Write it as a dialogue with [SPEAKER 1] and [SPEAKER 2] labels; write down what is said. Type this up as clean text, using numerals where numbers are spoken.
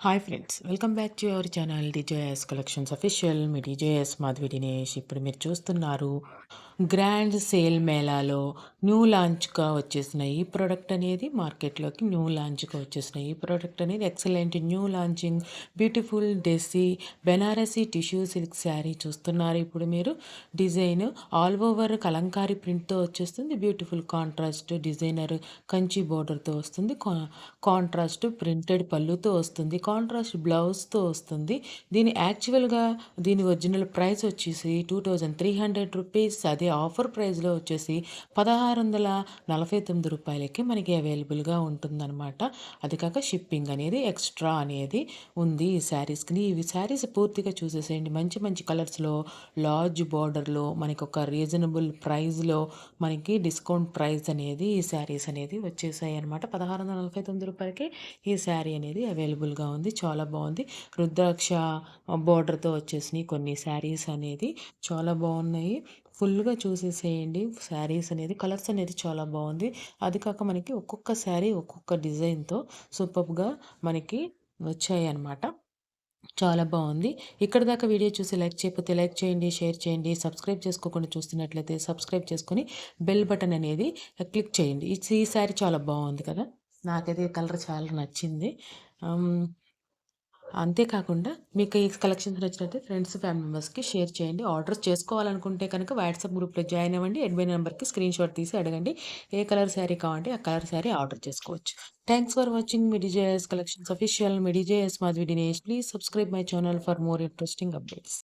[SPEAKER 1] Hi friends, welcome back to our channel DJS collections official. Me DJS Madhavi Dinesh. ఇప్పుడు మీరు చూస్తున్నారు grand sale మేళాలో new లాంచ్గా వచ్చేసిన ఈ ప్రోడక్ట్ అనేది మార్కెట్లోకి న్యూ లాంచ్గా వచ్చేసిన ఈ ప్రోడక్ట్ అనేది ఎక్సలెంట్ న్యూ లాంచింగ్ బ్యూటిఫుల్ డెస్సీ బెనారసీ టిష్యూ సిల్క్ శారీ చూస్తున్నారు. ఇప్పుడు మీరు డిజైన్ ఆల్ ఓవర్ కలంకారీ ప్రింట్తో వచ్చేస్తుంది. బ్యూటిఫుల్ కాంట్రాస్ట్ డిజైనర్ కంచి బోర్డర్తో వస్తుంది. కాంట్రాస్ట్ ప్రింటెడ్ పళ్ళుతో వస్తుంది. కాంట్రాస్ట్ బ్లౌజ్తో వస్తుంది. దీని ఒరిజినల్ ప్రైస్ వచ్చేసి 2300 రూపీస్. అదే ఆఫర్ ప్రైస్లో వచ్చేసి 1649 రూపాయలకి మనకి అవైలబుల్గా ఉంటుందన్నమాట. అది కాక షిప్పింగ్ అనేది ఎక్స్ట్రా అనేది ఉంది ఈ శారీస్కి. ఇవి శారీస్ పూర్తిగా చూసేసేయండి. మంచి మంచి కలర్స్లో లార్జ్ బార్డర్లో మనకి ఒక రీజనబుల్ ప్రైస్లో మనకి డిస్కౌంట్ ప్రైస్ అనేది ఈ శారీస్ అనేది వచ్చేసాయి అనమాట. 1649 రూపాయలకి ఈ శారీ అనేది అవైలబుల్గా ఉంది. చాలా బాగుంది. రుద్రాక్ష బోర్డర్తో వచ్చేసినాయి కొన్ని శారీస్ అనేది చాలా బాగున్నాయి. ఫుల్గా చూసేసేయండి. శారీస్ అనేది కలర్స్ అనేది చాలా బాగుంది. అది కాక మనకి ఒక్కొక్క శారీ ఒక్కొక్క డిజైన్తో సూపర్గా మనకి వచ్చాయి అన్నమాట. చాలా బాగుంది. ఇక్కడ దాకా వీడియో చూసి లైక్ చేయకపోతే లైక్ చేయండి, షేర్ చేయండి. సబ్స్క్రైబ్ చేసుకోకుండా చూస్తున్నట్లయితే సబ్స్క్రైబ్ చేసుకొని బెల్ బటన్ అనేది క్లిక్ చేయండి. ఈ శారీ చాలా బాగుంది కదా. నాకైతే ఈ కలర్ చాలా నచ్చింది. ఆమ్, అంతేకాకుండా మీకు ఈ కలెక్షన్స్ నచ్చినట్లయితే ఫ్రెండ్స్ ఫ్యామిలీ మెంబర్స్కి షేర్ చేయండి. ఆర్డర్స్ చేసుకోవాలనుకుంటే కనుక వాట్సాప్ గ్రూప్లో జాయిన్ అవ్వండి. అడ్మిన్ నెంబర్కి స్క్రీన్ షాట్ తీసి అడగండి. ఏ కలర్ శారీ కావాలంటే ఆ కలర్ శారీ ఆర్డర్ చేసుకోవచ్చు. Thanks for watching me DJS collections official. Me DJS Madhavi Dinesh. Please subscribe my channel for more interesting updates.